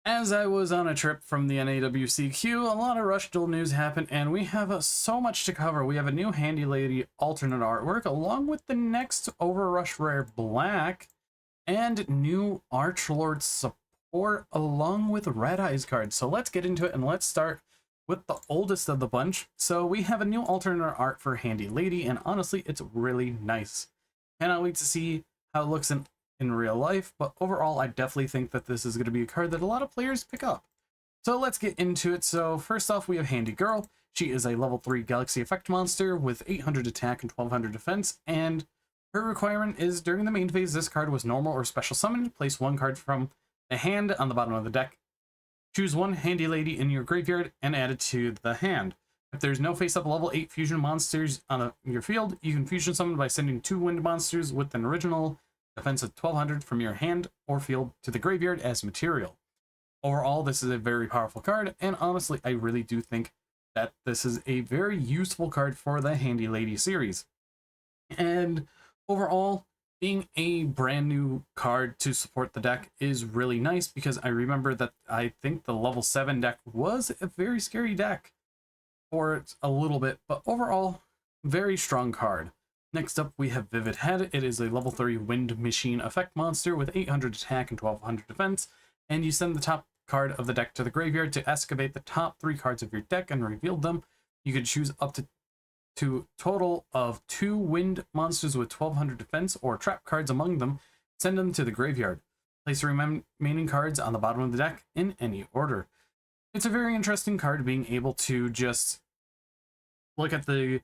As I was on a trip from the NAWCQ, a lot of Rush Duel news happened, and we have so much to cover. We have a new Handy Lady alternate artwork, along with the next Overrush Rare Black, and new Archlord support, along with Red Eyes cards. So let's get into it, and let's start with the oldest of the bunch. So we have a new alternate art for Handy Lady, and honestly, it's really nice. Cannot wait to see how it looks in real life, but overall I definitely think that this is going to be a card that a lot of players pick up. So let's get into it. So first off, we have Handy Girl. She is a level 3 Galaxy Effect monster with 800 attack and 1200 defense, and her requirement is during the main phase, this card was normal or special summoned. Place one card from the hand on the bottom of the deck. Choose one Handy Lady in your graveyard and add it to the hand. If there's no face-up level 8 fusion monsters on your field, you can fusion summon by sending 2 wind monsters with an original defense of 1200 from your hand or field to the graveyard as material. Overall, this is a very powerful card, and honestly, I really do think that this is a very useful card for the Handy Lady series. And overall, being a brand new card to support the deck is really nice, because I remember that I think the level 7 deck was a very scary deck for a little bit, but overall, very strong card. Next up, we have Vivid Head. It is a level 3 Wind Machine effect monster with 800 attack and 1200 defense, and you send the top card of the deck to the graveyard to excavate the top 3 cards of your deck and reveal them. You can choose up to total of 2 wind monsters with 1200 defense or trap cards among them. Send them to the graveyard. Place the remaining cards on the bottom of the deck in any order. It's a very interesting card, being able to just look at the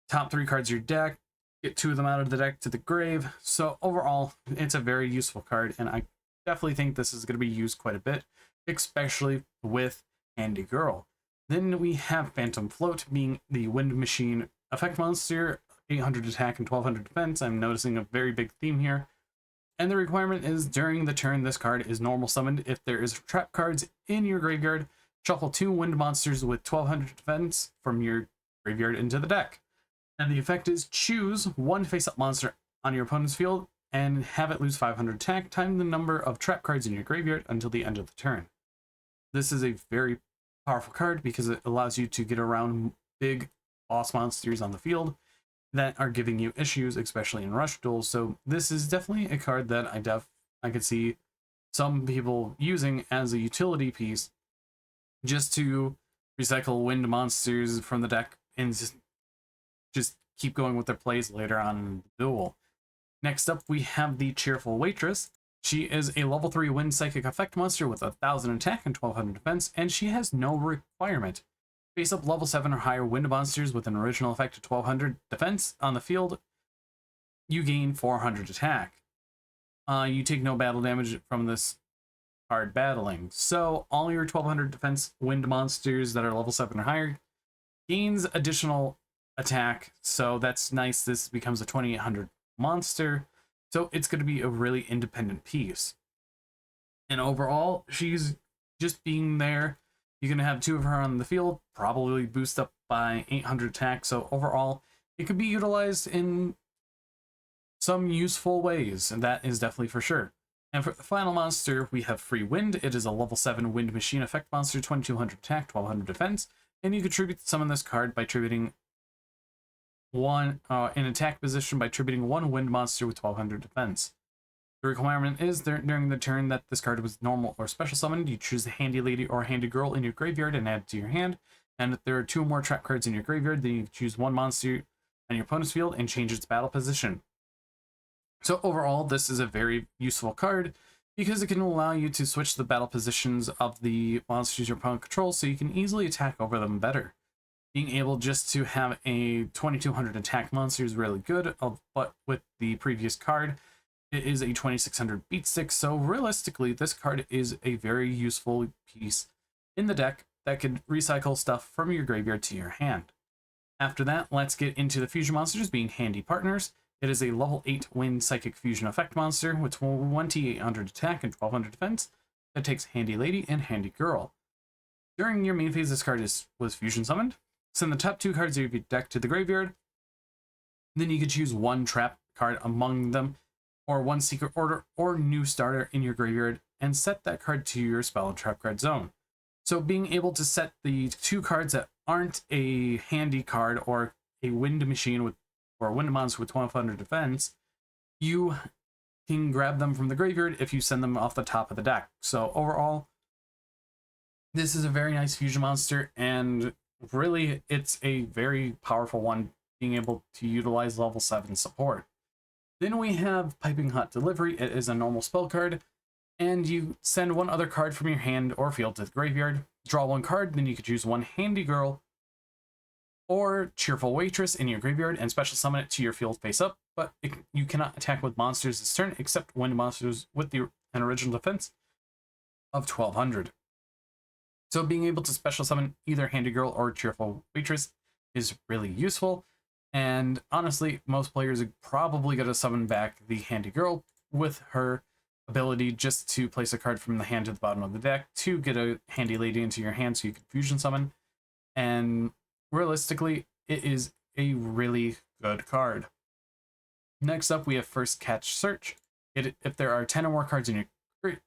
top 3 cards of your deck, get 2 of them out of the deck to the grave. So overall, it's a very useful card, and I definitely think this is going to be used quite a bit, especially with Handy Girl. Then we have Phantom Float, being the Wind Machine effect monster, 800 attack and 1200 defense. I'm noticing a very big theme here. And the requirement is during the turn this card is normal summoned. If there is trap cards in your graveyard, shuffle 2 wind monsters with 1200 defense from your graveyard into the deck. And the effect is choose one face-up monster on your opponent's field and have it lose 500 attack. Time the number of trap cards in your graveyard until the end of the turn. This is a very powerful card because it allows you to get around big boss monsters on the field that are giving you issues, especially in Rush Duel. So this is definitely a card that I could see some people using as a utility piece, just to recycle wind monsters from the deck and just keep going with their plays later on in the duel. Next up, we have the Cheerful Waitress. She is a level 3 wind psychic effect monster with 1000 attack and 1200 defense, and she has no requirement. Face up level 7 or higher wind monsters with an original effect of 1200 defense on the field, you gain 400 attack. You take no battle damage from this card battling. So all your 1200 defense wind monsters that are level 7 or higher gains additional attack, so that's nice. This becomes a 2800 monster, so it's going to be a really independent piece. And overall, she's just being there. You're going to have 2 of her on the field, probably boost up by 800 attack, so overall it could be utilized in some useful ways, and that is definitely for sure. And for the final monster, we have Free Wind. It is a level 7 Wind Machine effect monster, 2200 attack, 1200 defense, and you contribute to summon this card by tributing one in attack position by tributing 1 wind monster with 1200 defense. The requirement is during the turn that this card was normal or special summoned, you choose the Handy Lady or Handy Girl in your graveyard and add it to your hand. And if there are 2 more trap cards in your graveyard, then you choose 1 monster on your opponent's field and change its battle position. So overall, this is a very useful card because it can allow you to switch the battle positions of the monsters your opponent controls, so you can easily attack over them better. Being able just to have a 2200 attack monster is really good, but with the previous card, it is a 2600 beat stick, so realistically, this card is a very useful piece in the deck that could recycle stuff from your graveyard to your hand. After that, let's get into the fusion monsters, being Handy Partners. It is a level 8 Wind Psychic Fusion effect monster with 2800 attack and 1200 defense that takes Handy Lady and Handy Girl. During your main phase, this card was fusion summoned. Send the top 2 cards of your deck to the graveyard. Then you can choose 1 trap card among them, or 1 secret order or new starter in your graveyard, and set that card to your spell and trap card zone. So being able to set the two cards that aren't a handy card or a wind machine with or a wind monster with 1200 defense, you can grab them from the graveyard if you send them off the top of the deck. So overall, this is a very nice fusion monster, and really it's a very powerful one, being able to utilize level 7 support. Then we have Piping Hot Delivery. It is a normal spell card, and you send one other card from your hand or field to the graveyard, draw one card, then you could choose one Handy Girl or Cheerful Waitress in your graveyard and special summon it to your field face up, but you cannot attack with monsters this turn except wind monsters with an original defense of 1200. So being able to special summon either Handy Girl or Cheerful Waitress is really useful, and honestly, most players are probably going to summon back the Handy Girl with her ability just to place a card from the hand to the bottom of the deck to get a Handy Lady into your hand so you can fusion summon, and realistically, it is a really good card. Next up, we have First Catch Search. If there are 10 or more cards in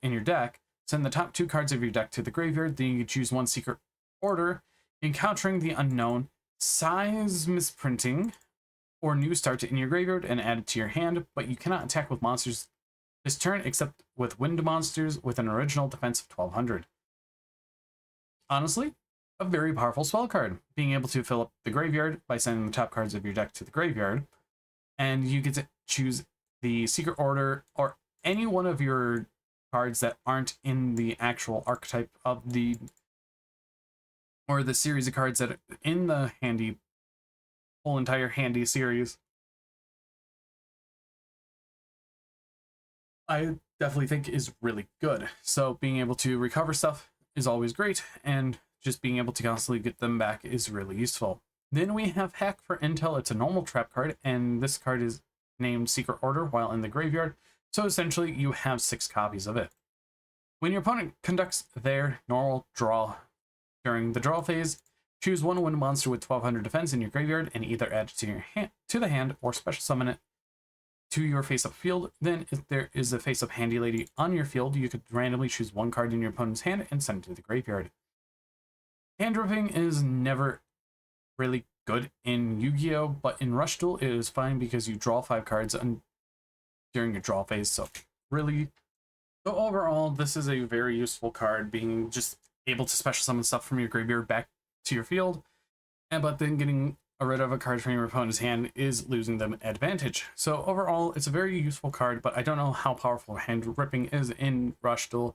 your deck, send the top 2 cards of your deck to the graveyard, then you can choose one secret order, encountering the unknown, size misprinting, or new start in your graveyard and add it to your hand, but you cannot attack with monsters this turn except with wind monsters with an original defense of 1200. Honestly, a very powerful spell card, being able to fill up the graveyard by sending the top cards of your deck to the graveyard, and you get to choose the secret order or any one of your cards that aren't in the actual archetype of the series of cards that are in the whole entire handy series. I definitely think is really good. So being able to recover stuff is always great, and just being able to constantly get them back is really useful. Then we have Hack for Intel. It's a normal trap card, and this card is named Secret Order while in the graveyard. So essentially, you have 6 copies of it. When your opponent conducts their normal draw during the draw phase, choose one wind monster with 1200 defense in your graveyard and either add it to your to the hand or special summon it to your face-up field. Then, if there is a face-up Handy Lady on your field, you could randomly choose one card in your opponent's hand and send it to the graveyard. Hand ripping is never really good in Yu-Gi-Oh, but in Rush Duel it is fine because you draw 5 cards during your draw phase. So overall, this is a very useful card, being just able to special summon stuff from your graveyard back to your field, but then getting rid of a card from your opponent's hand is losing them advantage. So overall, it's a very useful card, but I don't know how powerful hand ripping is in Rush Duel,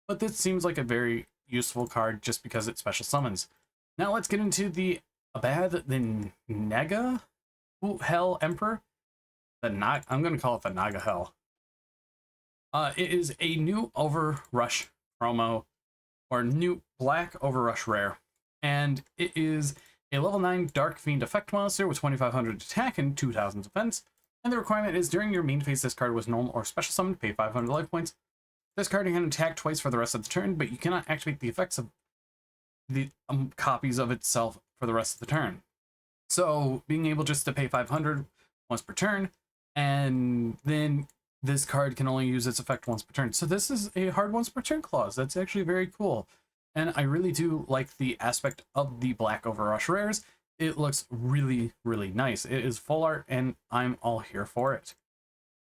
but this seems like a very useful card just because it special summons. Now let's get into the Abad, the Naga Hell Emperor. I'm going to call it the Naga Hell. It is a new Overrush promo, or new black Overrush rare, and it is a level 9 Dark Fiend effect monster with 2500 attack and 2000 defense, and the requirement is during your main phase this card was normal or special summoned, pay 500 life points. This card can attack twice for the rest of the turn, but you cannot activate the effects of the copies of itself for the rest of the turn. So being able just to pay 500 once per turn, and then this card can only use its effect once per turn. So this is a hard once per turn clause. That's actually very cool. And I really do like the aspect of the Black Overrush rares. It looks really, really nice. It is full art, and I'm all here for it.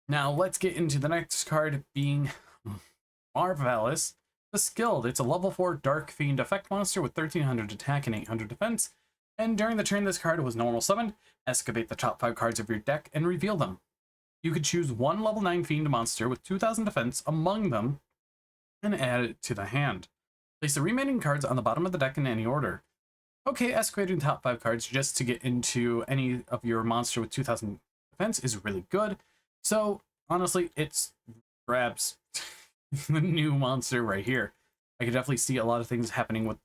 Now let's get into the next card, being Marvelous the Skilled. It's a level 4 Dark Fiend effect monster with 1300 attack and 800 defense. And during the turn this card was normal summoned, excavate the top 5 cards of your deck and reveal them. You could choose one level 9 Fiend monster with 2000 defense among them and add it to the hand. Place the remaining cards on the bottom of the deck in any order. Okay, excavating the top 5 cards just to get into any of your monster with 2000 defense is really good. So honestly, it's grabs the new monster right here. I could definitely see a lot of things happening with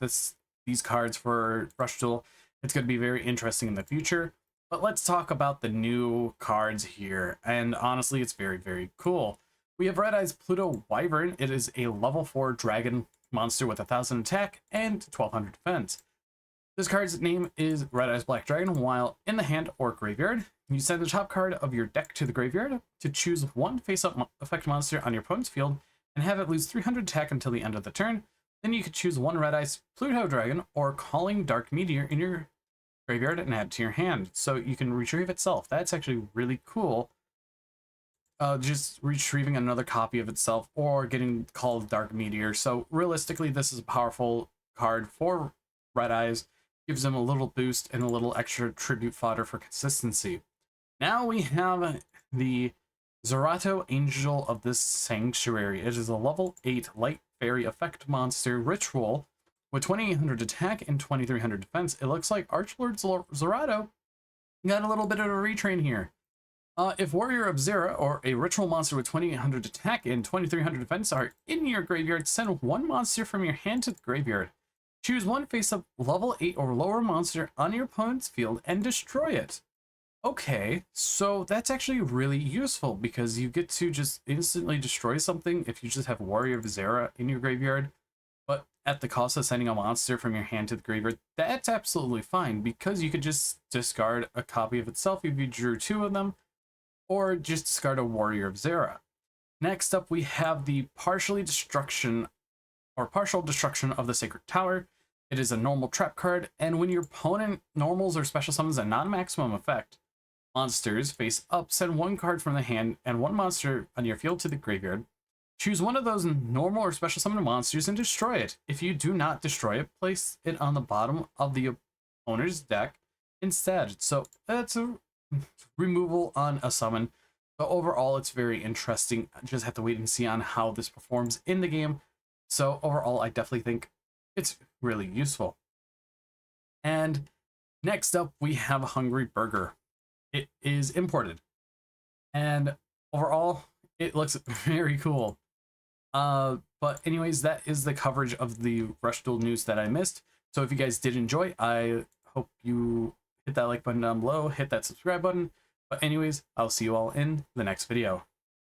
these cards for Rush Duel. It's going to be very interesting in the future. But let's talk about the new cards here. And honestly, it's very, very cool. We have Red Eyes Pluto Wyvern. It is a level 4 dragon monster with 1000 attack and 1200 defense. This card's name is Red Eyes Black Dragon. While in the hand or graveyard, you send the top card of your deck to the graveyard to choose one face-up effect monster on your opponent's field and have it lose 300 attack until the end of the turn. Then you could choose one Red Eyes Pluto Dragon or Calling Dark Meteor in your graveyard and add to your hand. So you can retrieve itself. That's actually really cool. Just retrieving another copy of itself or getting called Dark Meteor. So realistically, this is a powerful card for Red Eyes. Gives them a little boost and a little extra tribute fodder for consistency. Now we have the Zerato Angel of the Sanctuary. It is a level 8 light fairy effect monster ritual with 2800 attack and 2300 defense. It looks like Archlord Zerato got a little bit of a retrain here. If Warrior of Zera or a ritual monster with 2800 attack and 2300 defense are in your graveyard, send one monster from your hand to the graveyard. Choose one face-up level 8 or lower monster on your opponent's field and destroy it. Okay, so that's actually really useful because you get to just instantly destroy something if you just have Warrior of Zera in your graveyard, but at the cost of sending a monster from your hand to the graveyard. That's absolutely fine because you could just discard a copy of itself if you drew 2 of them, or just discard a Warrior of Zera. Next up, we have the partial destruction of the Sacred Tower. It is a normal trap card, and when your opponent normals or special summons a non-maximum effect monsters face up, send one card from the hand and one monster on your field to the graveyard. Choose one of those normal or special summon monsters and destroy it. If you do not destroy it, place it on the bottom of the owner's deck instead. So that's a removal on a summon, but overall it's very interesting. I just have to wait and see on how this performs in the game. So overall, I definitely think it's really useful. And next up, we have Hungry Burger. It is imported, and overall it looks very cool. But anyways, that is the coverage of the Rush Duel news that I missed. So if you guys did enjoy, I hope you hit that like button down below, hit that subscribe button. But anyways, I'll see you all in the next video.